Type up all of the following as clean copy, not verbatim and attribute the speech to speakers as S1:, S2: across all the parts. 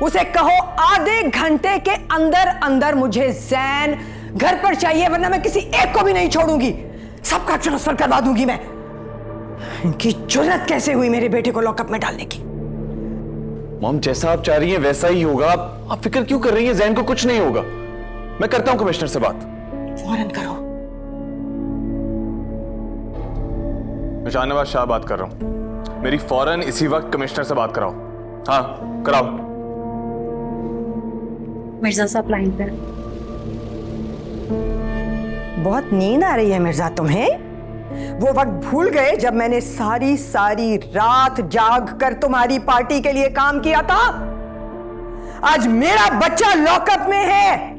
S1: उसे कहो आधे घंटे के अंदर अंदर मुझे जैन घर पर चाहिए, वरना मैं किसी एक को भी नहीं छोड़ूंगी, सबका ट्रांसफर करवा दूंगी मैं। इनकी जुर्रत कैसे हुई मेरे बेटे को लॉकअप में डालने की।
S2: मॉम, जैसा आप चाह रही हैं वैसा ही होगा। आप फिक्र क्यों कर रही हैं? जैन को कुछ नहीं होगा। मैं करता हूं कमिश्नर से बात।
S1: फौरन करो।
S2: मैं शाहनवाज शाह बात कर रहा हूं। मेरी फौरन इसी वक्त कमिश्नर से बात कराओ। हाँ, कराओ।
S3: मिर्जा साहब लाइन पे।
S1: बहुत नींद आ रही है मिर्जा तुम्हें? वो वक्त भूल गए जब मैंने सारी रात जाग कर तुम्हारी पार्टी के लिए काम किया था? आज मेरा बच्चा लॉकअप में है।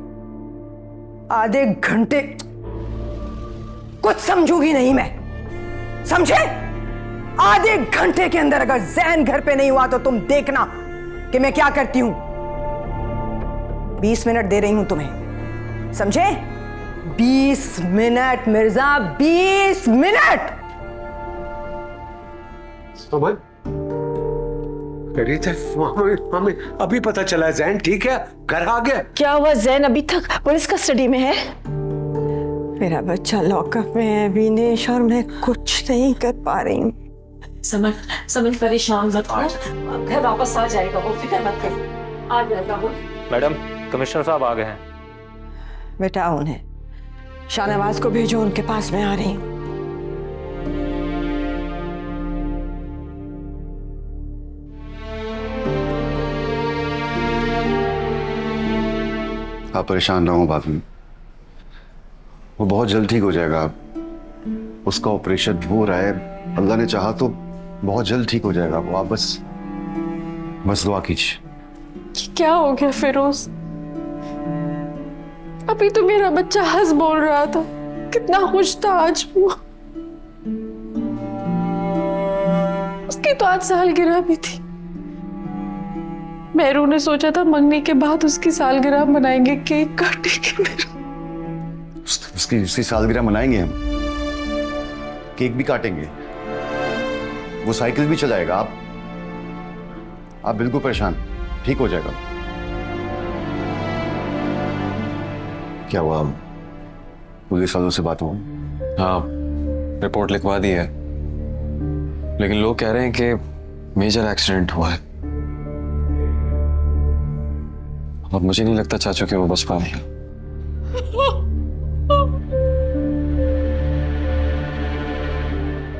S1: आधे घंटे कुछ समझूंगी नहीं मैं, समझे? आधे घंटे के अंदर अगर जैन घर पे नहीं हुआ तो तुम देखना कि मैं क्या करती हूं। 20 मिनट दे रही हूं तुम्हें, समझे? 20 मिनट मिर्जा, 20 मिनट।
S4: समझ खैरियत है? हमें अभी पता चला जैन ठीक है, घर आ गया।
S5: क्या हुआ? जैन अभी तक पुलिस कस्टडी में है?
S1: मेरा बच्चा लॉकअप में है विनेश, और मैं कुछ नहीं कर पा रही हूँ।
S5: समझ परेशान मत हो, घर वापस आ जाएगा, वो फिक्र मत कर। आ जाएगा वो।
S6: मैडम, कमिश्नर साहब आ गए हैं।
S1: बेटा उन्हें शाहनवाज को भेजो, उनके पास मैं आ रही हूँ।
S7: आप परेशान ना हो भाभी, वो बहुत जल्द ठीक हो जाएगा। उसका ऑपरेशन हो रहा है, अल्लाह ने चाहा तो बहुत जल्द ठीक हो जाएगा वो। आप बस दुआ कीजिए।
S5: क्या हो गया फिरोज? अभी तो मेरा बच्चा हंस बोल रहा था, कितना खुश था आज वो। उसकी तो आज सालगिरह भी थी। मेहरू ने सोचा था मंगनी के बाद उसकी सालगिरह मनाएंगे, केक काटेंगे।
S7: उसकी सालगिरह मनाएंगे हम, केक भी काटेंगे, वो साइकिल भी चलाएगा। आप बिल्कुल परेशान, ठीक हो जाएगा। क्या हुआ, पुलिस वालों से बात हुआ?
S8: हाँ, रिपोर्ट लिखवा दी है, लेकिन लोग कह रहे हैं कि मेजर एक्सीडेंट हुआ है। अब मुझे नहीं लगता चाचू कि वो बच पाएंगे।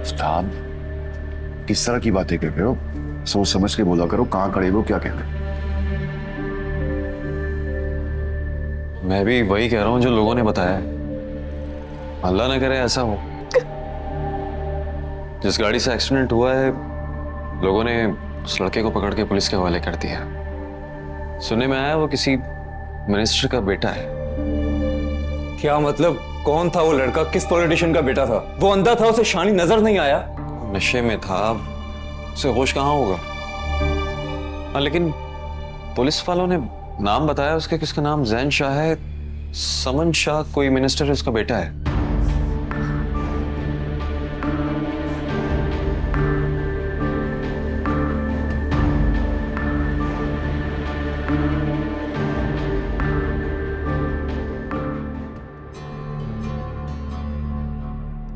S7: उस्ताद, किस तरह की बातें कर रहे हो? सोच समझ के बोला करो, कहाँ खड़े हो, क्या कह रहे हो?
S8: मैं भी वही कह रहा हूँ जो लोगों ने बताया है। अल्लाह न करे ऐसा हो। जिस गाड़ी से एक्सीडेंट हुआ है, लोगों ने उस लड़के को पकड़ के पुलिस के हवाले कर दिया। सुनने में आया वो किसी मिनिस्टर का बेटा है।
S9: क्या मतलब? कौन था वो लड़का? किस पॉलिटिशियन का बेटा था? वो अंधा था, उसे शानी नजर नहीं आया?
S8: नशे में था, उसे होश कहाँ होगा। हाँ, लेकिन पुलिस वालों ने नाम बताया उसके, किसका नाम जैन शाह है, समन शाह कोई मिनिस्टर है, उसका बेटा है।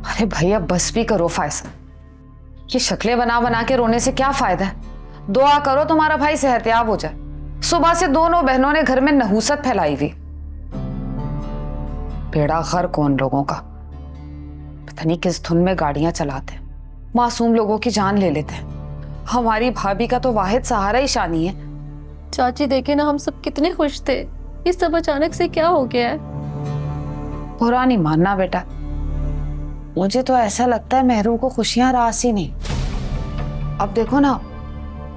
S10: अरे भैया बस भी करो फैसल, ये शक्लें बना बना के रोने से क्या फायदा है। दुआ करो तुम्हारा भाई सेहतयाब हो जाए। सुबह से दोनों बहनों ने घर में नहूसत फैलाई हुई। बेड़ा गर्क उन लोगों का, पता नहीं किस धुन में गाड़ियां चलाते, मासूम लोगों की जान ले लेते हैं। हमारी भाभी का तो वाहिद सहारा ही शानी है।
S3: चाची देखे ना, हम सब कितने खुश थे, ये सब अचानक से क्या हो गया है?
S10: बुरा नहीं मानना बेटा, मुझे तो ऐसा लगता है मेहरू को खुशियां रास ही नहीं। अब देखो ना,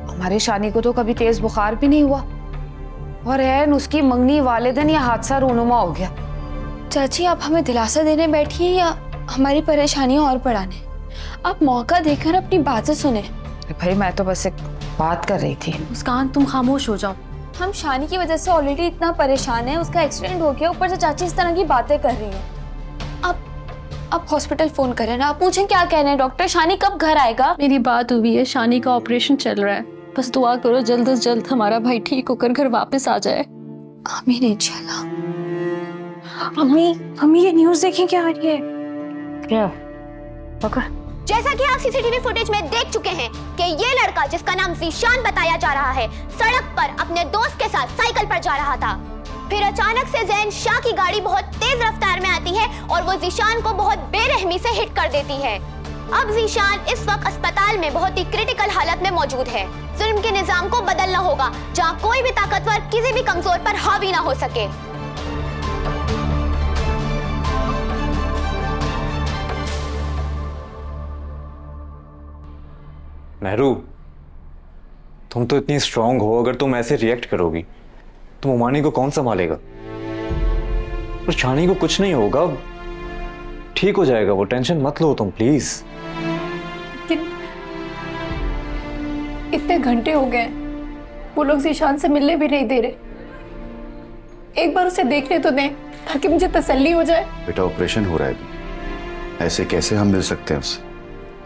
S10: हमारी शानी को तो कभी तेज बुखार भी नहीं हुआ, और ऐन उसकी मंगनी वाले दिन यह हादसा रूनुमा हो गया।
S11: चाची आप हमें दिलासा देने बैठी हैं या हमारी परेशानियां और बढ़ाने? आप मौका देकर अपनी बातें सुने।
S10: भाई मैं तो बस एक बात कर रही थी।
S3: मुस्कान तुम खामोश हो जाओ।
S11: हम शानी की वजह से ऑलरेडी इतना परेशान है, उसका एक्सीडेंट हो गया, ऊपर से चाची इस तरह की बातें कर रही है। आप हॉस्पिटल फोन करें ना, आप पूछें क्या कह रहे हैं डॉक्टर, शानी कब घर आएगा?
S3: मेरी बात हुई है, शानी का ऑपरेशन चल रहा है, बस दुआ करो जल्द से जल्द हमारा भाई ठीक होकर घर वापस आ जाए।
S11: आमीन इंशाल्लाह। अम्मी अम्मी ये न्यूज़ देखें क्या आ रही है।
S10: क्या पकड़।
S11: जैसा कि आप सीसीटीवी फुटेज में देख चुके हैं कि ये लड़का जिसका नाम ज़ीशान बताया जा रहा है सड़क पर अपने दोस्त के साथ साइकिल पर जा रहा था। फिर अचानक से ज़ैन शाह की गाड़ी बहुत तेज रफ्तार में आती है और वो ज़ीशान को बहुत बेरहमी से हिट कर देती है। अब ज़ीशान इस वक्त अस्पताल में बहुत ही क्रिटिकल हालत में मौजूद है। जुल्म के निजाम को बदलना होगा जहाँ कोई भी ताकतवर किसी भी कमजोर पर हावी ना हो सके।
S9: मेहरू, तुम तो इतनी स्ट्रांग हो, अगर तुम ऐसे रिएक्ट करोगी तो मोमानी को कौन संभालेगा? और शानी को कुछ नहीं होगा, ठीक हो जाएगा वो, टेंशन मत लो तुम प्लीज।
S3: इतने घंटे हो गए वो लोग ज़ीशान से मिलने भी नहीं दे रहे। एक बार उसे देखने तो दें ताकि मुझे तसल्ली हो जाए।
S7: बेटा ऑपरेशन हो रहा है अभी, ऐसे कैसे हम मिल सकते हैं उससे?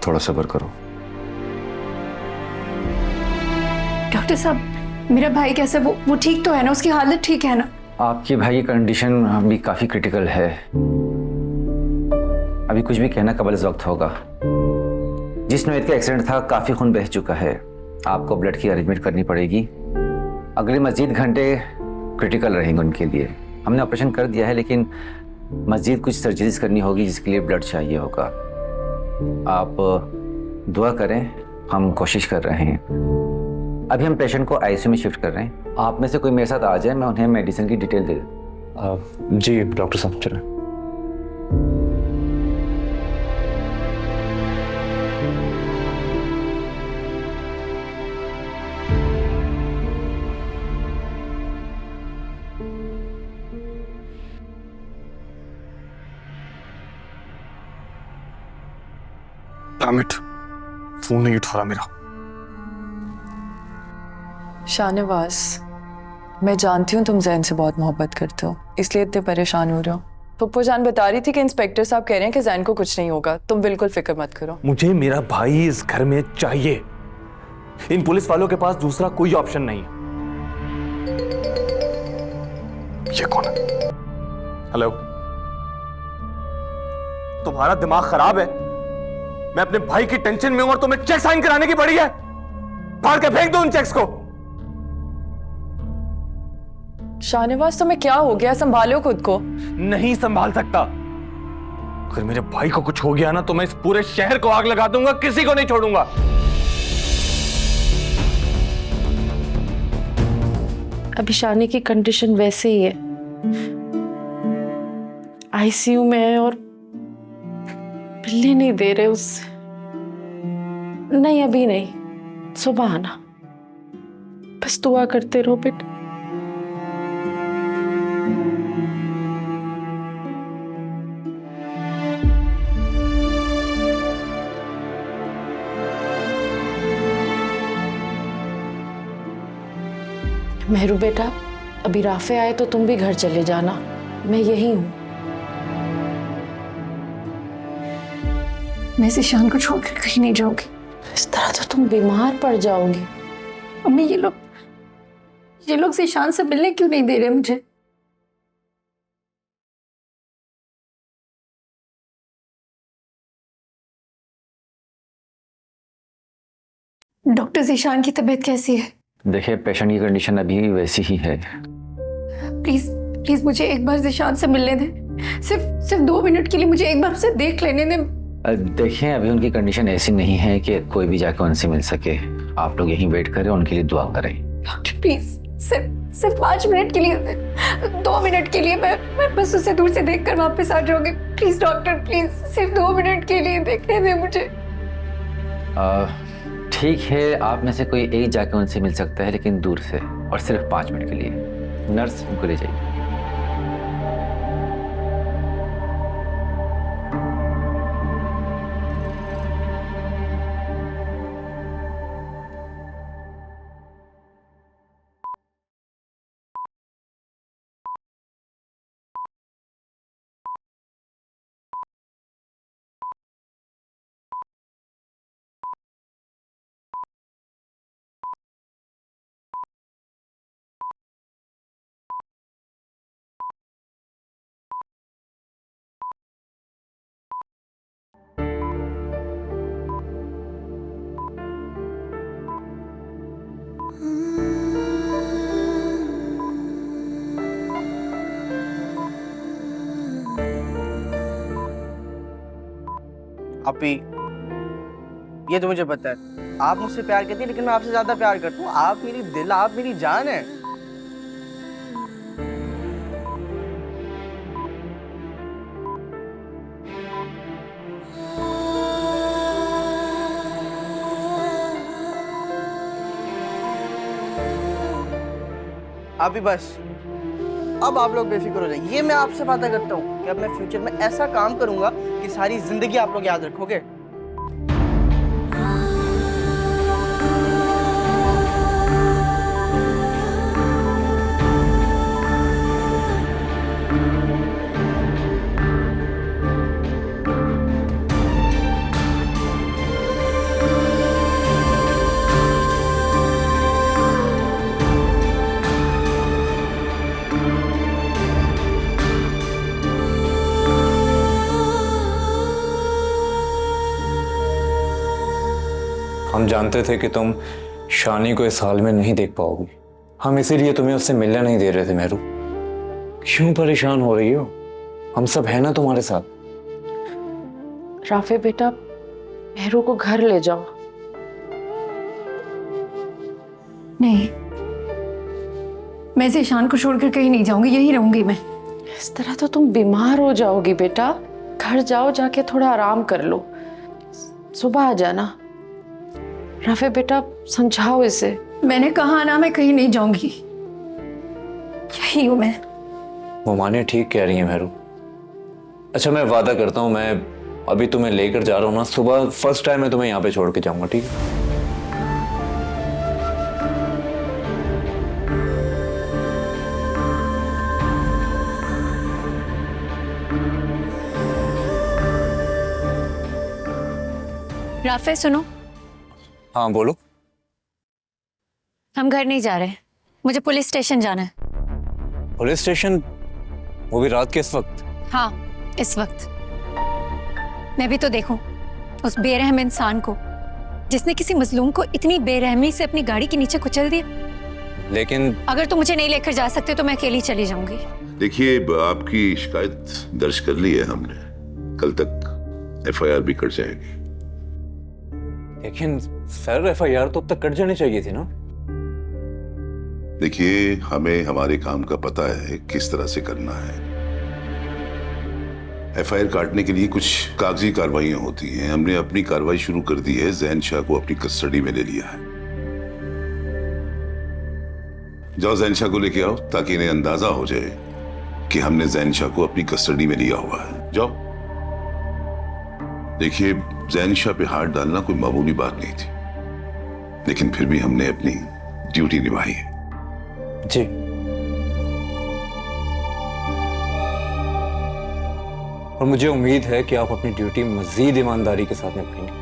S7: थोड़ा सब्र करो।
S3: डॉक्टर साहब, मेरा भाई कैसे, वो ठीक तो है ना? उसकी हालत ठीक है ना?
S6: आपके भाई की कंडीशन अभी काफ़ी क्रिटिकल है, अभी कुछ भी कहना कबल इस वक्त होगा। जिस नोएत का एक्सीडेंट था काफ़ी खून बह चुका है, आपको ब्लड की अरेंजमेंट करनी पड़ेगी। अगले मज़ीद घंटे क्रिटिकल रहेंगे उनके लिए। हमने ऑपरेशन कर दिया है लेकिन मज़ीद कुछ सर्जरीज करनी होगी जिसके लिए ब्लड चाहिए होगा। आप दुआ करें, हम कोशिश कर रहे हैं। अभी हम पेशेंट को आईसीयू में शिफ्ट कर रहे हैं। आप में से कोई मेरे साथ आ जाए, मैं उन्हें मेडिसिन की डिटेल दे दूँ।
S9: जी डॉक्टर साहब चलें।
S2: फोन नहीं उठा रहा मेरा।
S12: शाहनवाज, मैं जानती हूँ तुम जैन से बहुत मोहब्बत करते हो, इसलिए इतने परेशान हो रहे हो। पप्पू जान बता रही थी कि इंस्पेक्टर साहब कह रहे हैं कि जैन को कुछ नहीं होगा, तुम बिल्कुल फिक्र मत करो।
S2: मुझे मेरा भाई इस घर में चाहिए। इन पुलिस वालों के पास दूसरा कोई ऑप्शन नहीं। ये कौन है? हेलो, तुम्हारा दिमाग खराब है? मैं अपने भाई की टेंशन में हूं और तुम्हें चेक साइन कराने की पड़ी है? फाड़ के फेंक दो उन चेक्स को।
S12: शाहनवाज तुम्हें क्या हो गया? संभालो खुद को।
S2: नहीं संभाल सकता। अगर मेरे भाई को कुछ हो गया ना तो मैं इस पूरे शहर को आग लगा दूंगा, किसी को नहीं छोड़ूंगा।
S12: अभी शानी की कंडीशन वैसे ही है, आईसीयू में है और मिलने नहीं दे रहे उससे। नहीं अभी नहीं, सुबह आना। बस दुआ करते रहो बेटा। मेहरू बेटा, अभी राफे आए तो तुम भी घर चले जाना, मैं यही हूं।
S3: मैं ज़ीशान को छोड़कर कहीं नहीं जाऊंगी।
S12: इस तरह तो तुम बीमार पड़ जाओगी।
S3: अम्मी, ये लोग ज़ीशान से मिलने क्यों नहीं दे रहे मुझे? डॉक्टर, ज़ीशान की तबीयत कैसी है?
S6: देखिए, पेशेंट की कंडीशन अभी वैसी ही है।
S3: प्लीज प्लीज मुझे एक बार ज़ीशान से मिलने दें। सिर्फ 2 मिनट के लिए मुझे एक बार उसे देख लेने दें।
S6: देखिए, अभी उनकी कंडीशन ऐसी नहीं है कि कोई भी जाकर उनसे मिल सके। आप लोग यहीं वेट करें, उनके लिए दुआ करें।
S3: डॉक्टर प्लीज, सिर्फ 5 मिनट के लिए, 2 मिनट के लिए मैं बस उसे दूर से देखकर वापस आ जाऊंगी। प्लीज डॉक्टर, प्लीज सिर्फ 2 मिनट के लिए देखने दें मुझे।
S6: ठीक है, आप में से कोई एक जाके उनसे मिल सकता है, लेकिन दूर से, और सिर्फ 5 मिनट के लिए। नर्स, उनको ले जाइए।
S13: अपी, ये तो मुझे पता है आप मुझसे प्यार करती हैं, लेकिन मैं आपसे ज्यादा प्यार करता हूँ। आप मेरी दिल, आप मेरी जान है। अभी बस, अब आप लोग बेफिक्र हो जाइए। ये मैं आपसे वादा करता हूँ कि अब मैं फ्यूचर में ऐसा काम करूंगा कि सारी जिंदगी आप लोग याद रखोगे।
S9: हम जानते थे कि तुम शानी को इस हाल में नहीं देख पाओगी। हम इसीलिए तुम्हें उससे मिलने नहीं दे रहे थे। मेहरू, क्यों परेशान हो रही हो? हम सब है ना तुम्हारे साथ।
S12: राफे बेटा, मेहरू को घर ले जाओ।
S3: नहीं, मैं ज़ीशान को छोड़कर कहीं नहीं जाऊंगी, यहीं रहूंगी मैं।
S12: इस तरह तो तुम बीमार हो जाओगी बेटा। घर जाओ, जाके थोड़ा आराम कर लो, सुबह आ जाना। राफे बेटा, समझाओ इसे।
S3: मैंने कहा ना, मैं कहीं नहीं जाऊंगी, यही हूं मैं।
S9: वो माने ठीक कह रही है मेहरू। अच्छा, मैं वादा करता हूँ, मैं अभी तुम्हें लेकर जा रहा हूँ ना, सुबह फर्स्ट टाइम मैं तुम्हें यहाँ पे छोड़ के जाऊंगा, ठीक है?
S3: राफे सुनो।
S9: हाँ बोलो।
S3: हम घर नहीं जा रहे, मुझे पुलिस स्टेशन जाना है।
S9: Police station? वो भी रात के इस वक्त?
S3: हाँ, इस वक्त। मैं भी तो देखूं उस बेरहम इंसान को जिसने किसी मजलूम को इतनी बेरहमी से अपनी गाड़ी के नीचे कुचल दिया।
S9: लेकिन
S3: अगर तुम मुझे नहीं लेकर जा सकते तो मैं अकेली चली जाऊंगी।
S14: देखिए, आपकी शिकायत दर्ज कर ली है हमने, कल तक एफआईआर भी कट जाएगी।
S9: लेकिन सर, एफआईआर तो अब तक कट जानी चाहिए थी ना?
S14: देखिए, हमें हमारे काम का पता है किस तरह से करना है। एफआईआर काटने के लिए कुछ कागजी कार्रवाइयां होती हैं। हमने अपनी कार्रवाई शुरू कर दी है, जैन शाह को अपनी कस्टडी में ले लिया है। जाओ जैन शाह को लेके आओ, ताकि इन्हें अंदाजा हो जाए कि हमने जैन शाह को अपनी कस्टडी में लिया हुआ है। जाओ। देखिए, जैन शाह पे हाथ डालना कोई मामूली बात नहीं थी, लेकिन फिर भी हमने अपनी ड्यूटी निभाई है।
S9: जी। और मुझे उम्मीद है कि आप अपनी ड्यूटी मजीद ईमानदारी के साथ निभाएंगे।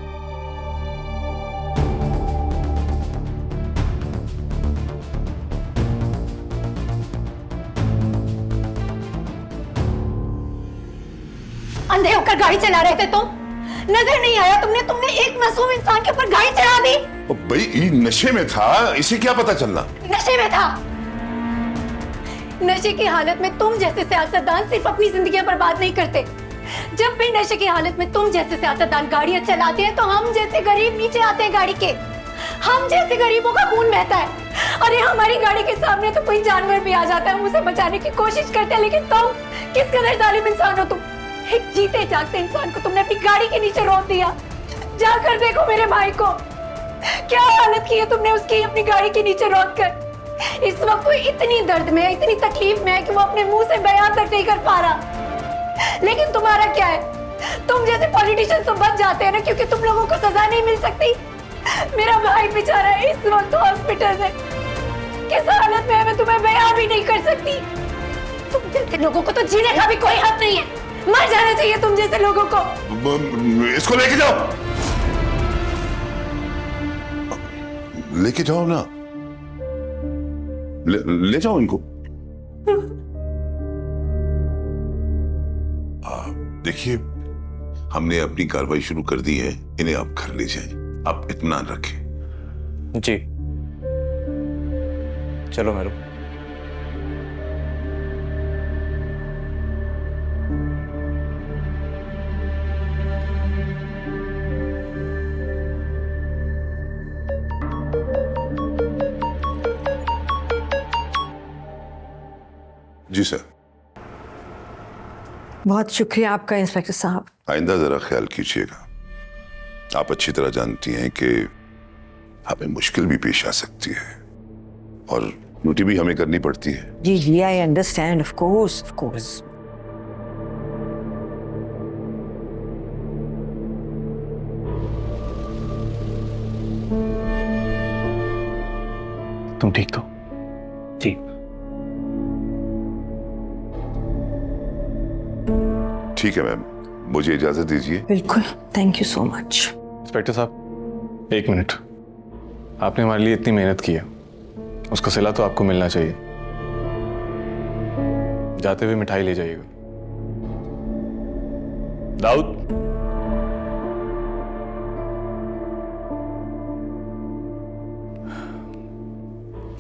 S3: अंधे होकर गाड़ी चला रहे थे तुम? नजर नहीं आया तुमने एक मासूम इंसान के ऊपर गाड़ी चढ़ा दी।
S14: भाई, ये नशे में था, इसे क्या पता चलना?
S3: नशे में था। नशे की हालत में तुम जैसे सियासतदान सिर्फ अपनी जिंदगी बर्बाद नहीं करते। जब भी नशे की हालत में तुम जैसे सियासतदान गाड़ियां चलाते हैं तो हम जैसे गरीब नीचे आते हैं गाड़ी के। हम जैसे गरीबों का खून बहता है। अरे हमारी गाड़ी के सामने तो कोई जानवर भी आ जाता है, हम उसे बचाने की कोशिश करते हैं, लेकिन तुम किस कदर जालिम इंसान हो तुम। एक जीते जागते इंसान को तुमने अपनी गाड़ी के नीचे रोक दिया। जाकर देखो मेरे भाई को, क्या हालत की है तुमने उसकी अपनी गाड़ी के नीचे रोक कर। इस वक्त वो इतनी दर्द में है, इतनी तकलीफ में है कि वो अपने मुंह से बयान तक नहीं कर पा रहा। लेकिन तुम्हारा क्या है? तुम जैसे पॉलिटिशियन तो बच जाते हैं ना, क्योंकि तुम लोगों को सजा नहीं मिल सकती। मेरा भाई बेचारा इस वक्त हॉस्पिटल में किस हालत में है, मैं तुम्हें बयान भी नहीं कर सकती। तुम जैसे लोगों को तो जीने का भी कोई हक नहीं है, मर जाना चाहिए तुम जैसे लोगों को।
S14: इसको लेके जाओ, लेके जाओ ना, ले जाओ इनको। देखिए, हमने अपनी कार्रवाई शुरू कर दी है, इन्हें आप घर ले जाएं। आप इत्मीनान रखें।
S9: जी चलो मेरू।
S14: जी सर।
S1: बहुत शुक्रिया आपका इंस्पेक्टर साहब।
S14: आइंदा जरा ख्याल कीजिएगा। आप अच्छी तरह जानती हैं कि हमें मुश्किल भी पेश आ सकती है और ड्यूटी भी हमें करनी पड़ती है।
S1: जी जी, I understand, of course of course.
S2: तुम ठीक तो?
S4: जी।
S14: ठीक है मैम, मुझे इजाजत दीजिए।
S1: बिल्कुल, thank you so much.
S9: Inspector साहब, 1 मिनट। आपने हमारे लिए इतनी मेहनत की है, उसका सिला तो आपको मिलना चाहिए। जाते हुए मिठाई ले जाइएगा। दाऊद,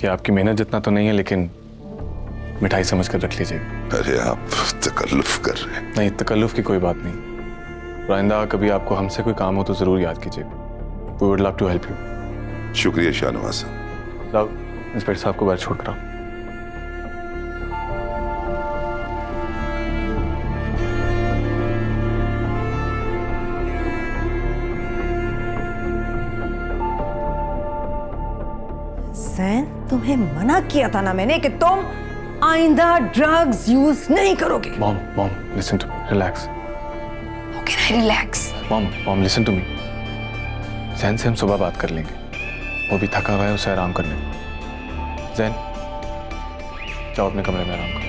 S9: ये आपकी मेहनत जितना तो नहीं है, लेकिन मिठाई समझ कर रख लीजिएगा।
S14: अरे आप तकल्लुफ कर रहे हैं।
S9: नहीं, तकल्लुफ की कोई बात नहीं। आइंदा कभी आपको हमसे कोई काम हो तो जरूर याद कीजिएगा। We would love to help you.
S14: शुक्रिया शाहनवाज साहब।
S9: दाऊद, इंस्पेक्टर साहब को बाहर छोड़ कर आओ।
S1: जैन, तुम्हें मना किया था ना मैंने कि तुम आइंदा ड्रग्स यूज नहीं करोगे।
S9: Mom, listen to me, relax.
S1: How can I relax?
S9: Mom, listen to me. Jain से हम सुबह बात कर लेंगे, वो भी थका हुआ है, उसे आराम करने दो। जैन, जाओ अपने कमरे में आराम करो।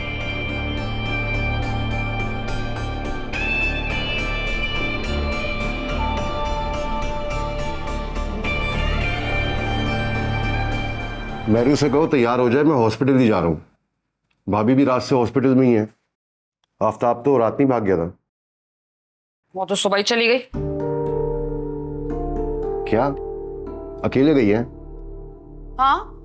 S7: मैरू से कहो तैयार हो जाए, मैं हॉस्पिटल ही जा रहा हूँ। भाभी भी रात से हॉस्पिटल में ही है। आफ्ताब तो रात नहीं भाग गया था।
S10: वो तो सुबह ही चली गई।
S7: क्या अकेले गई है?
S10: हाँ,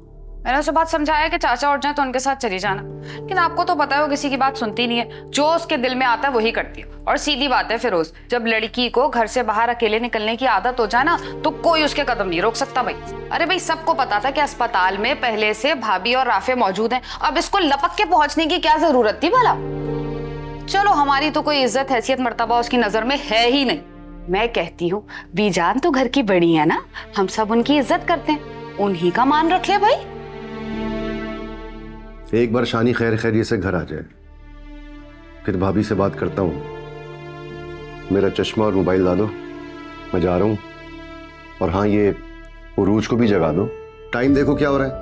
S10: मैंने उसे बात समझाया कि चाचा उठ जाए तो उनके साथ चली जाना, लेकिन आपको तो पता है वो किसी की बात सुनती नहीं है। जो उसके दिल में आता है वही करती है। और सीधी बात है फिरोज, जब लड़की को घर से बाहर अकेले निकलने की आदत हो जाए ना, तो कोई उसके कदम नहीं रोक सकता भाई। अरे भाई, सबको पता था कि अस्पताल में पहले से भाभी और राफे मौजूद हैं, अब इसको लपक के पहुंचने की क्या जरूरत थी भला? चलो, हमारी तो कोई इज्जत हैसियत मर्तबा उसकी नजर में है ही नहीं। मैं कहती हूँ बीजान तो घर की बड़ी है ना, हम सब उनकी इज्जत करते हैं, उन्हीं का मान रख ले भाई।
S7: एक बार शानी खैर खैरियत से घर आ जाए, फिर भाभी से बात करता हूँ। मेरा चश्मा और मोबाइल ला दो, मैं जा रहा हूँ। और हाँ, ये उरूज को भी जगा दो। टाइम देखो क्या हो रहा है।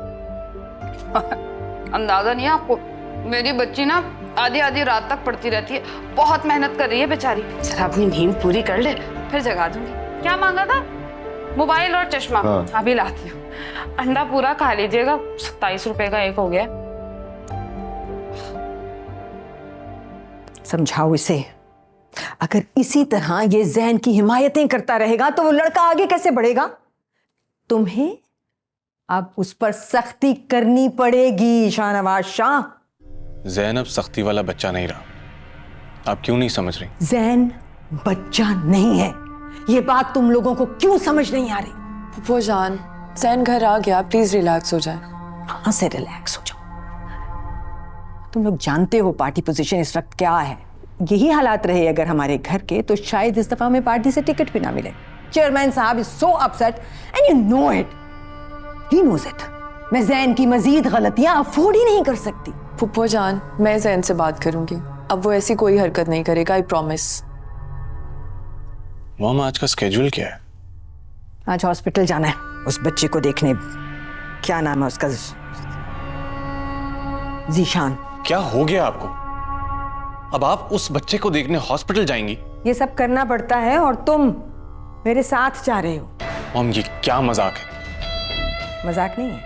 S10: अंदाजा नहीं है आपको, मेरी बच्ची ना आधी आधी रात तक पढ़ती रहती है, बहुत मेहनत कर रही है बेचारी। जरा अपनी नींद पूरी कर ले, फिर जगा दूंगी। क्या मांगा था? मोबाइल और चश्मा।
S7: हाँ।
S10: अभी लाती हूँ। अंडा पूरा खा लीजिएगा, 27 रुपए का एक हो गया।
S1: समझाओ इसे, अगर इसी तरह ये जैन की हिमायतें करता रहेगा तो वो लड़का आगे कैसे बढ़ेगा? तुम्हें अब उस पर सख्ती करनी पड़ेगी शाहनवाज शाह।
S9: जैन अब सख्ती वाला बच्चा नहीं रहा। आप क्यों नहीं समझ रही?
S1: जैन बच्चा नहीं है, ये बात तुम लोगों को क्यों समझ नहीं आ रही?
S12: फूफो जान, जैन घर आ गया, प्लीज रिलैक्स हो जाए।
S1: कहां से रिलैक्स हो जाओ? तुम लोग जानते हो पार्टी पोजीशन इस वक्त क्या है। यही हालात रहे अगर हमारे घर के, तो शायद इस दफा में पार्टी से टिकट भी ना मिले। चेयरमैन साहब is so upset and you know it, he knows it. मैं जैन की मजीद गलतियां अफोर्ड ही नहीं कर सकती।
S12: फूफो जान, मैं जैन से बात करूंगी, अब वो ऐसी कोई हरकत नहीं करेगा, आई प्रॉमिस।
S9: मॉम, आज का स्केड्यूल क्या है?
S1: आज हॉस्पिटल जाना है उस बच्चे को देखने। क्या नाम है उसका? जीशान।
S9: क्या हो गया आपको? अब आप उस बच्चे को देखने हॉस्पिटल जाएंगी?
S1: ये सब करना पड़ता है और तुम मेरे साथ जा रहे हो।
S9: मॉम, ये क्या मजाक है?
S1: मजाक नहीं है,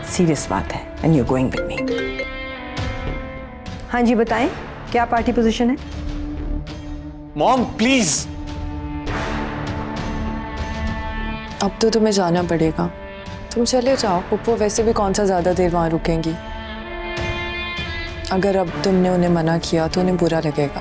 S1: सीरियस बात है। And you going with me. हाँ जी, बताएं क्या पार्टी पोजीशन है?
S9: Mom please.
S12: अब तो तुम्हें जाना पड़ेगा, तुम चले जाओ। पुप्पो वैसे भी कौन सा ज्यादा देर वहां रुकेंगी। अगर अब तुमने उन्हें मना किया तो उन्हें बुरा लगेगा।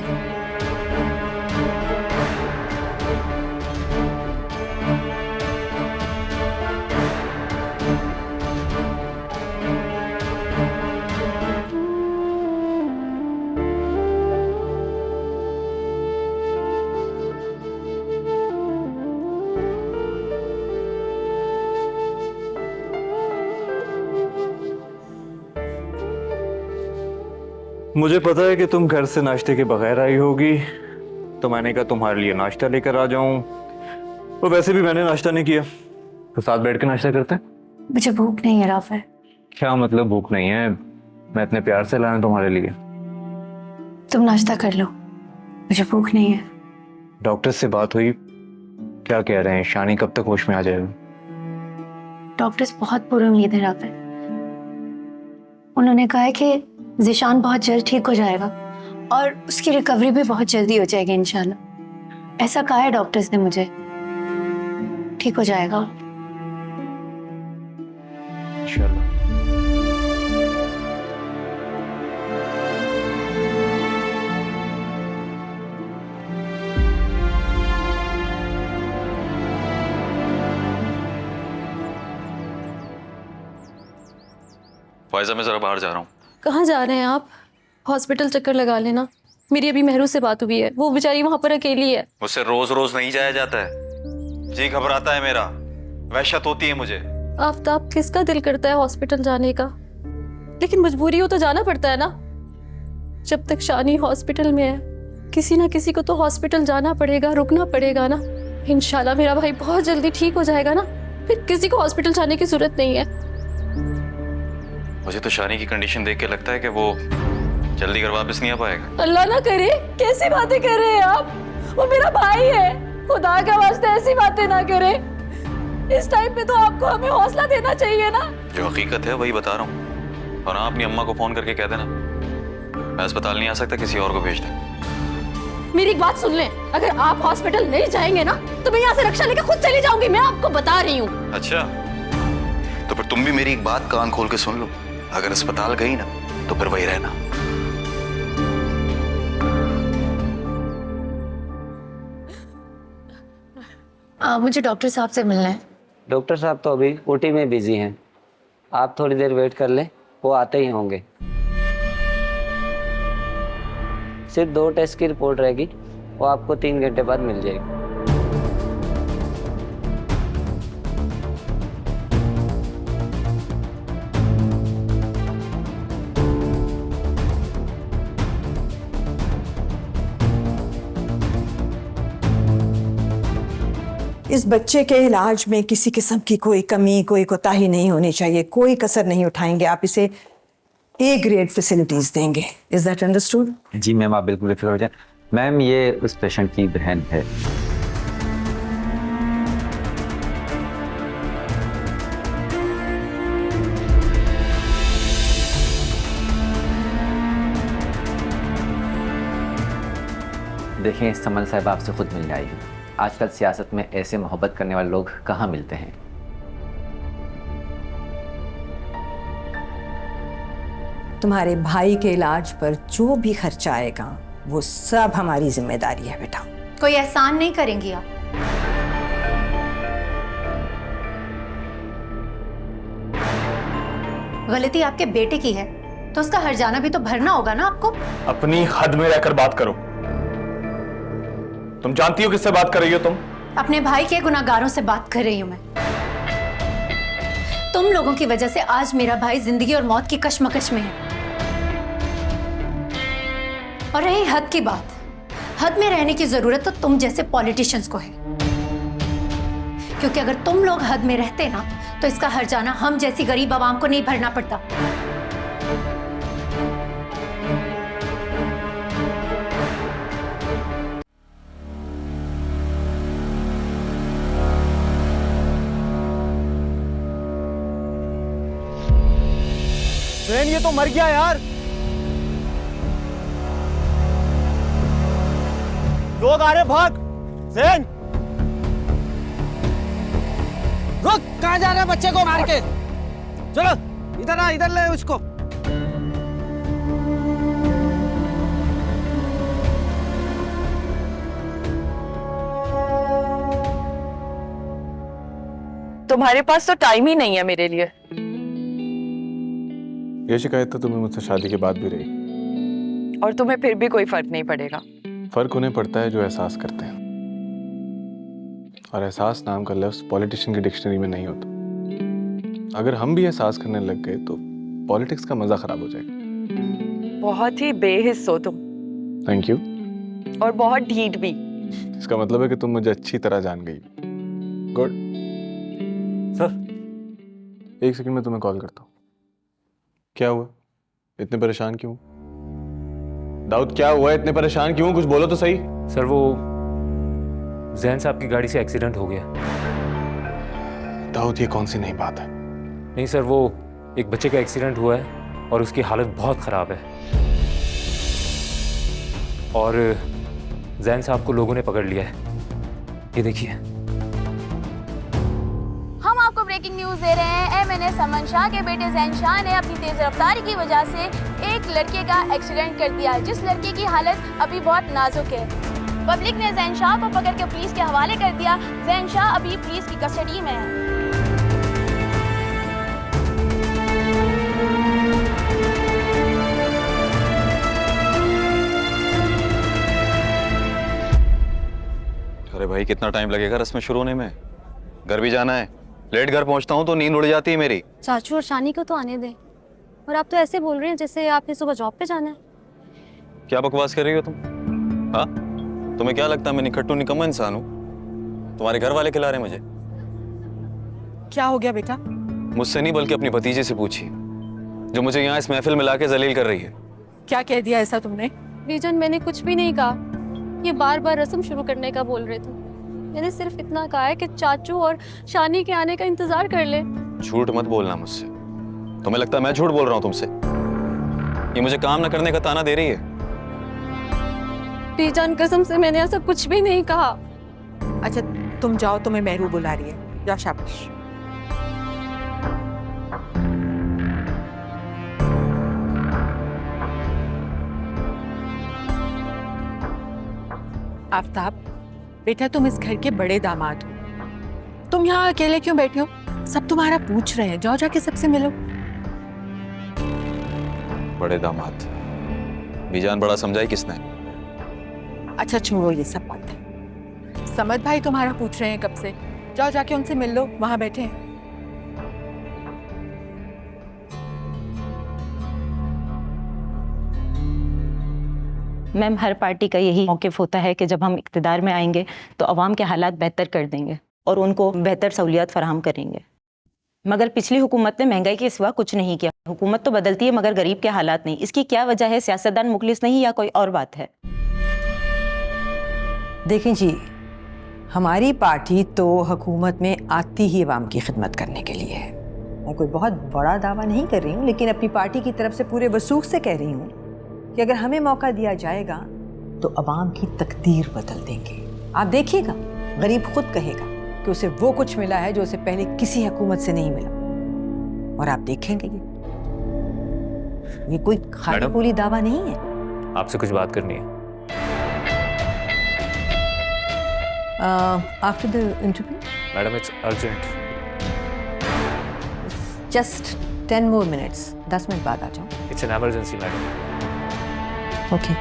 S9: मुझे पता है कि तुम घर से नाश्ते के बगैर आई होगी, तो मैंने कहा तुम्हारे लिए नाश्ता लेकर आ जाऊं। और वैसे भी मैंने नाश्ता नहीं किया, तो साथ बैठ के नाश्ता करते हैं।
S3: मुझे भूख नहीं है राफेल।
S9: क्या मतलब भूख नहीं है? मैं इतने प्यार से लाया तुम्हारे लिए।
S3: तुम नाश्ता कर लो, मुझे भूख नहीं है।
S9: डॉक्टर से बात हुई, क्या कह रहे हैं? शानी कब तक होश में आ जाएगा?
S3: डॉक्टर्स बहुत पूरी उम्मीद है राफेल। उन्होंने कहा है कि ज़ीशान बहुत जल्द ठीक हो जाएगा और उसकी रिकवरी भी बहुत जल्दी हो जाएगी इंशाल्लाह। ऐसा कहा है डॉक्टर्स ने मुझे, ठीक हो जाएगा
S9: इंशाल्लाह।
S8: फायजा मैं जरा बाहर जा रहा हूँ।
S12: कहाँ जा रहे हैं आप? हॉस्पिटल चक्कर लगा लेना। मेरी अभी मेहरू से बात हुई है, वो बेचारी वहां पर अकेली है।
S8: मुझसे रोज रोज नहीं जाया जाता है, जी घबराता है मेरा, वहशत होती है मुझे।
S12: आफ्ताब, किसका दिल करता है हॉस्पिटल जाने का, लेकिन मजबूरी हो तो जाना पड़ता है ना। जब तक शानी हॉस्पिटल में है, किसी ना किसी को तो हॉस्पिटल जाना पड़ेगा, रुकना पड़ेगा ना। इंशाल्लाह मेरा भाई बहुत जल्दी ठीक हो जाएगा ना, फिर किसी को हॉस्पिटल जाने की जरूरत नहीं है।
S8: मुझे तो शानी की कंडीशन देख के लगता है कि वो जल्दी घर वापस नहीं आ पाएगा।
S12: अल्लाह ना करे, कैसी बातें कर रहे हैं आप? वो मेरा भाई है, खुदा का वास्ते ऐसी बातें ना करे। इस टाइम पे तो आपको हमें हौसला देना चाहिए ना।
S8: जो हकीकत है वही बता रहा हूँ। और हाँ, अपनी अम्मा को फोन करके कह देना मैं अस्पताल नहीं आ सकता, किसी और को भेज दे।
S12: मेरी एक बात सुन लें, अगर आप हॉस्पिटल नहीं जाएंगे ना तो मैं यहाँ से रक्षा लेकर खुद चली जाऊंगी, मैं आपको बता रही हूँ।
S8: अच्छा, तो फिर तुम भी मेरी एक बात कान खोल के सुन लो, अगर अस्पताल गई ना तो फिर वही रहना।
S3: मुझे डॉक्टर साहब से मिलना है।
S15: डॉक्टर साहब तो अभी ओटी में बिजी हैं, आप थोड़ी देर वेट कर लें, वो आते ही होंगे। सिर्फ 2 टेस्ट की रिपोर्ट रहेगी, वो आपको 3 घंटे बाद मिल जाएगी।
S1: इस बच्चे के इलाज में किसी किस्म की कोई कमी, कोई कोताही नहीं होनी चाहिए, कोई कसर नहीं उठाएंगे। आप इसे ए ग्रेड फैसिलिटीज देंगे। Is that understood?
S6: जी मैम, आप बिल्कुल बेफिक्र हो जाए। मैम, ये उस पेशेंट की बहन है। देखें, समन साहब आपसे खुद मिलने आई है। आजकल सियासत में ऐसे मोहब्बत करने वाले लोग कहाँ मिलते हैं।
S1: तुम्हारे भाई के इलाज पर जो भी खर्चा आएगा वो सब हमारी जिम्मेदारी है बेटा।
S3: कोई एहसान नहीं करेंगी आप? गलती आपके बेटे की है तो उसका हर्जाना भी तो भरना होगा ना आपको।
S2: अपनी हद में रहकर बात करो। तुम जानती हो किससे बात कर रही हो तुम?
S3: अपने भाई के गुनाहगारों से बात कर रही हूं मैं। तुम लोगों की वजह से आज मेरा भाई जिंदगी और मौत की कशमकश में है। और रही हद की बात, हद में रहने की जरूरत तो तुम जैसे पॉलिटिशियंस को है, क्योंकि अगर तुम लोग हद में रहते ना तो इसका हर्जाना हम जैसी गरीब आवाम को नहीं भरना पड़ता।
S13: जैन, ये तो मर गया यार। लोग आ रहे, भाग। जैन, रुक, कहाँ जा रहे हैं बच्चे को मार के? चलो इधर आ, इधर ले उसको।
S12: तुम्हारे पास तो टाइम ही नहीं है मेरे लिए।
S2: ये शिकायत तो तुम्हें मुझसे शादी के बाद भी रही,
S12: और तुम्हें फिर भी कोई फर्क नहीं पड़ेगा।
S2: फर्क उन्हें पड़ता है जो एहसास करते हैं, और एहसास नाम का लफ्ज पॉलिटिशियन की डिक्शनरी में नहीं होता। अगर हम भी एहसास करने लग गए तो पॉलिटिक्स का मजा खराब हो जाएगा।
S10: बहुत ही बेहिस हो तुम,
S2: थैंक यू।
S10: और बहुत ढीठ भी।
S2: इसका मतलब है कि तुम मुझे अच्छी तरह जान गई। गुड।
S9: सर
S2: 1 सेकंड में तुम्हें कॉल करता हूँ। क्या हुआ, इतने परेशान क्यों? दाऊद क्या हुआ, इतने परेशान क्यों? कुछ बोलो तो सही।
S9: सर वो जैन साहब की गाड़ी से एक्सीडेंट हो गया।
S2: दाऊद ये कौन सी नई बात है?
S9: नहीं सर, वो एक बच्चे का एक्सीडेंट हुआ है और उसकी हालत बहुत खराब है, और जैन साहब को लोगों ने पकड़ लिया है। ये देखिए।
S11: हम आपको ब्रेकिंग न्यूज दे रहे हैं। एमएनए समन शाह के बेटे जैन शाह ने अपनी तेज रफ्तारी की वजह से एक लड़के का एक्सीडेंट कर दिया, जिस लड़के की हालत अभी बहुत नाजुक है। पब्लिक ने जैन शाह को पकड़ के पुलिस के हवाले कर दिया। जैन शाह अभी पुलिस की कस्टडी में है।
S8: अरे भाई कितना टाइम लगेगा रस्में शुरू होने में? घर भी जाना है, लेट घर पहुंचता हूँ तो नींद उड़ जाती है मेरी।
S12: चाचू और शानी को तो आने दें, और आप तो ऐसे बोल रहे हैं जैसे आपने सुबह जॉब पे जाना है।
S8: क्या बकवास कर रही हो तुम? हाँ, तुम्हें क्या लगता है मैं निखट्टू निकम्मा इंसान हूँ? तुम्हारे घर वाले खिला रहे मुझे।
S10: क्या हो गया बेटा?
S8: मुझसे नहीं बल्कि अपनी भतीजे से पूछिए, जो मुझे यहाँ इस महफिल में लाके जलील कर रही है।
S10: क्या कह दिया ऐसा तुमने?
S12: बीजन मैंने कुछ भी नहीं कहा, ये बार बार रस्म शुरू करने का बोल रहे थे। मैंने सिर्फ इतना कहा है कि चाचू और शानी के आने का इंतजार कर ले।
S8: झूठ मत बोलना मुझसे। तुम्हें लगता है मैं झूठ बोल रहा हूँ तुमसे? ये मुझे काम न करने का ताना दे रही है।
S12: बीजान कसम से मैंने ऐसा कुछ भी नहीं कहा।
S10: अच्छा तुम जाओ, तुम्हें मेहरू बुला रही है, जाओ। शाबाश। आफ्ताब बेटा, तुम इस घर के बड़े दामाद हो, तुम यहाँ अकेले क्यों बैठे हो? सब तुम्हारा पूछ रहे हैं, जाओ जाके सबसे मिलो।
S8: बड़े दामाद? बीजान बड़ा समझाई किसने?
S10: अच्छा छोड़ो ये सब बातें। समद भाई तुम्हारा पूछ रहे हैं कब से, जाओ जाके उनसे मिल लो, वहां बैठे हैं।
S16: मैम, हर पार्टी का यही मौक़िफ़ होता है कि जब हम इक़्तिदार में आएंगे तो अवाम के हालात बेहतर कर देंगे और उनको बेहतर सहूलियात फराहम करेंगे। मगर पिछली हुकूमत ने महंगाई के सिवा कुछ नहीं किया। हुकूमत तो बदलती है मगर गरीब के हालात नहीं। इसकी क्या वजह है? सियासतदान मुखलिस नहीं या कोई और बात है?
S1: देखें जी, हमारी पार्टी तो हुकूमत में आती ही अवाम की खिदमत करने के लिए है। मैं कोई बहुत बड़ा दावा नहीं कर रही हूँ, लेकिन अपनी पार्टी की तरफ से पूरे वसूख से कह रही हूँ कि अगर हमें मौका दिया जाएगा तो अवाम की तकदीर बदल देंगे। आप देखिएगा, गरीब खुद कहेगा कि उसे वो कुछ मिला है जो उसे पहले किसी हुकूमत से नहीं मिला, और आप देखेंगे ये कोई खाली पूरी दावा नहीं है।
S9: आपसे कुछ बात करनी है।
S1: After the interview?
S9: Madam it's urgent.
S1: Just 10 more minutes, 10 minute बाद आ जाओ।
S9: It's an emergency madam.
S1: Okay.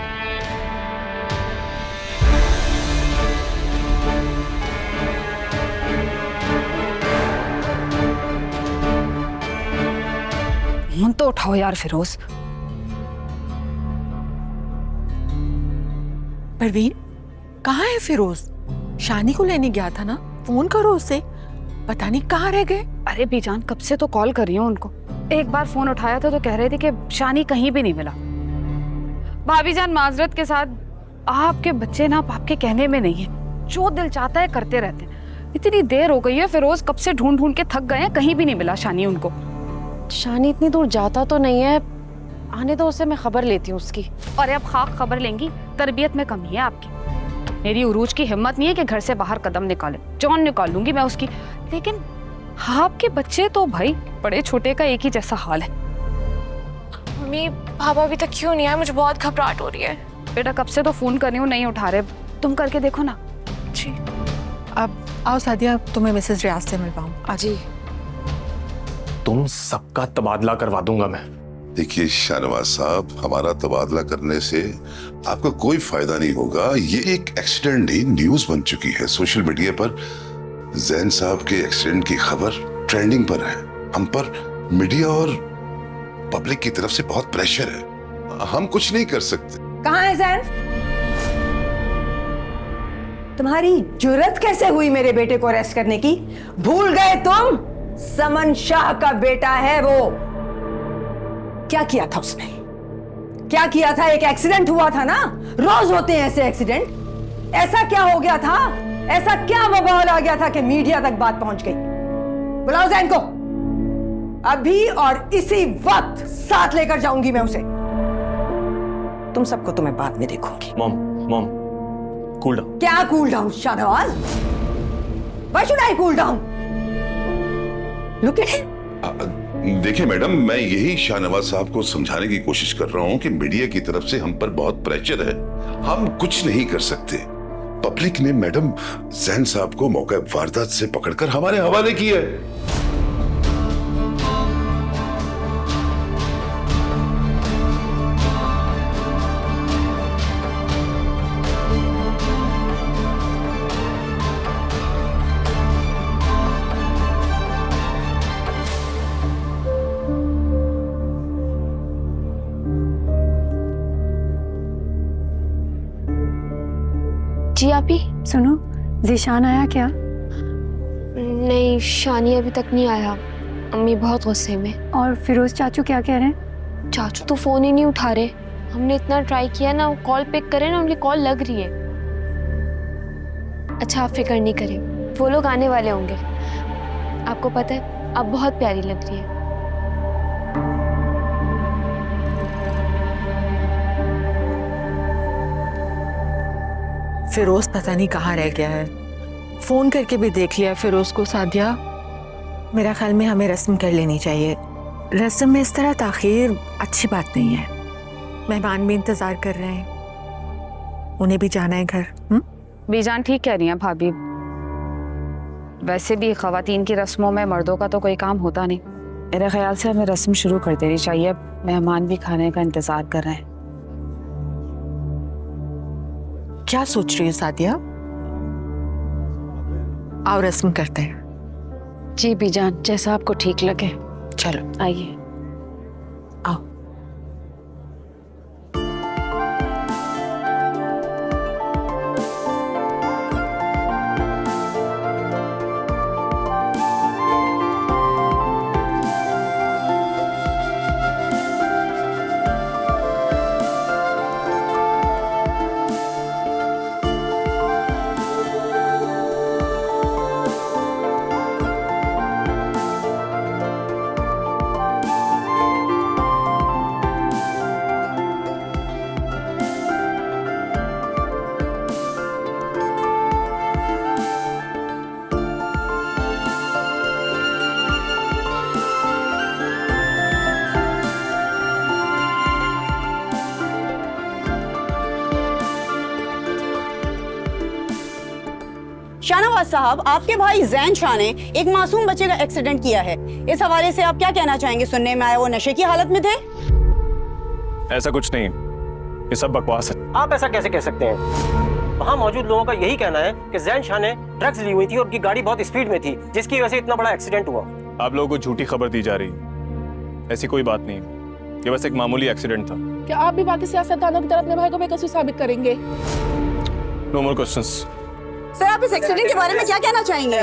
S10: Phone तो उठाओ यार फिरोज। परवीन, कहाँ है फिरोज? शानी को लेने गया था ना, फोन करो उसे। पता नहीं कहाँ रह गए।
S17: अरे बीजान, कब से तो कॉल कर रही हूँ उनको। एक बार फोन उठाया था तो कह रहे थे कि शानी कहीं भी नहीं मिला। भाभी जान, माजरत के साथ, आपके बच्चे ना बाप के कहने में नहीं है, जो दिल चाहता है करते रहते हैं। इतनी देर हो गई है फिरोज, कब से ढूंढ ढूंढ के थक गए हैं, कहीं भी नहीं मिला शानी उनको।
S12: शानी इतनी दूर जाता तो नहीं है, आने तो उसे, मैं खबर लेती हूँ उसकी।
S17: अरे अब खाक खबर लेंगी, तरबियत में कमी है आपकी। मेरी उरूज की हिम्मत नहीं है कि घर से बाहर कदम निकाले, जान निकाल लूंगी मैं उसकी। लेकिन आपके बच्चे तो भाई बड़े छोटे का एक ही जैसा हाल है।
S12: मम्मी, पापा अभी तक क्यों नहीं आए? मुझे बहुत घबराहट हो रही है।
S17: बेटा कब से तो फोन कर रही हूँ, नहीं उठा रहे, तुम करके देखो ना।
S12: जी।
S10: अब आओ सादिया, तुम्हें मिसेस रियाज से मिलवाऊं।
S2: जी। तुम सबका तबादला करवा दूंगा मैं।
S14: देखिए शाहनवाज साहब, हमारा तबादला करने से आपका कोई फायदा नहीं होगा। ये एक एक्सीडेंट ही न्यूज बन चुकी है। सोशल मीडिया पर जैन साहब के एक्सीडेंट की खबर ट्रेंडिंग पर है। हम पर मीडिया और पब्लिक की तरफ से बहुत प्रेशर है। हम कुछ नहीं कर सकते।
S1: कहाँ है जैन? तुम्हारी जुर्रत कैसे हुई मेरे बेटे को अरेस्ट करने की? भूल गए तुम? समन शाह का बेटा है वो। क्या किया था उसने? क्या किया था? एक एक्सीडेंट हुआ था ना, रोज होते हैं ऐसे एक्सीडेंट। ऐसा क्या हो गया था? ऐसा क्या बवाल आ गया था कि मीडिया तक बात पहुंच गई? बुलाओ जैन को अभी, और इसी वक्त साथ लेकर जाऊंगी मैं उसे। तुम सबको तो मैं बाद में देखूंगी।
S2: Mom cool down.
S1: क्या cool down Shahnawaz? Why should I cool down? Look at him.
S14: देखिए मैडम, मैं यही शाहनवाज साहब को समझाने की कोशिश कर रहा हूं कि मीडिया की तरफ से हम पर बहुत प्रेशर है, हम कुछ नहीं कर सकते। पब्लिक ने मैडम जैन साहब को मौके वारदात से पकड़कर हमारे हवाले किया है।
S11: जी आपी।
S3: सुनो, जीशान आया क्या?
S11: नहीं, शानी अभी तक नहीं आया। अम्मी बहुत गुस्से में।
S3: और फिरोज चाचू क्या कह रहे हैं?
S11: चाचू तो फोन ही नहीं उठा रहे। हमने इतना ट्राई किया ना, वो कॉल पिक करे ना, उनकी कॉल लग रही है। अच्छा आप फिक्र नहीं करें, वो लोग आने वाले होंगे। आपको पता है आप बहुत प्यारी लग रही है।
S18: फिरोज पता नहीं कहाँ रह गया है। फोन करके भी देख लिया फिरोज को। सादिया, मेरा ख्याल में हमें रस्म कर लेनी चाहिए। रस्म में इस तरह ताखीर अच्छी बात नहीं है। मेहमान भी इंतजार कर रहे हैं, उन्हें भी जाना है घर।
S17: बीजान ठीक कह रही हैं भाभी। वैसे भी खवातीन की रस्मों में मर्दों का तो कोई काम होता नहीं। मेरे ख्याल से हमें रस्म शुरू कर देनी चाहिए। मेहमान भी खाने का इंतजार कर रहे हैं।
S18: क्या सोच रही हो सादिया? आओ रस्म करते हैं।
S17: जी बीजान, जैसा आपको ठीक लगे।
S18: चलो
S17: आइए।
S18: आओ।
S19: शाहनवाज साहब, आपके भाई जैन शाह ने एक मासूम बच्चे का एक्सीडेंट किया है। इस हवाले से आप क्या कहना चाहेंगे? सुनने में आया वो नशे की हालत में थे।
S2: ऐसा कुछ नहीं, ये सब बकवास है।
S20: आप ऐसा कैसे कह सकते हैं? वहाँ मौजूद लोगों का यही कहना है कि जैन शाह ने ड्रग्स ली हुई थी और उनकी गाड़ी बहुत स्पीड में थी, जिसकी वजह से इतना बड़ा एक्सीडेंट हुआ।
S2: आप लोगों को झूठी खबर दी जा रही। ऐसी कोई बात नहीं, ये बस एक मामूली एक्सीडेंट था।
S21: क्या आप भी बाकी सियासतदानों की तरह अपने भाई को बेकसूर साबित करेंगे?
S2: No more questions.
S19: सर, आप इस एक्सीडेंट के बारे में क्या कहना चाहेंगे?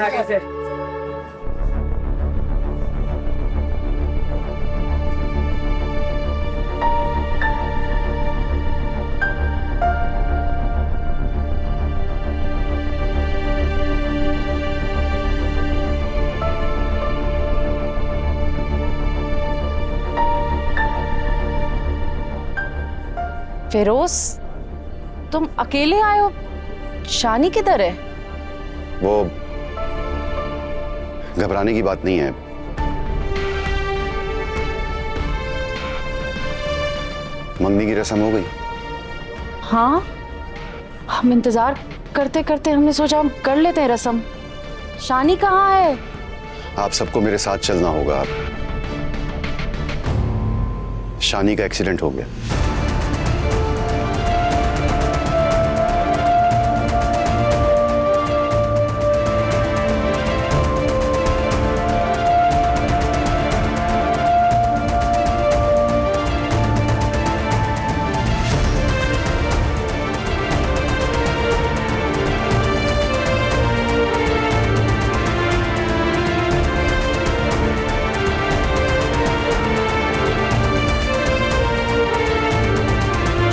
S17: फिरोज, तुम अकेले आए हो? शानी किधर है?
S7: वो घबराने की बात नहीं है। मंगनी की रस्म हो गई।
S17: हाँ, हम इंतजार करते करते हमने सोचा हम कर लेते हैं रस्म। शानी कहाँ है?
S7: आप सबको मेरे साथ चलना होगा। शानी का एक्सीडेंट हो गया।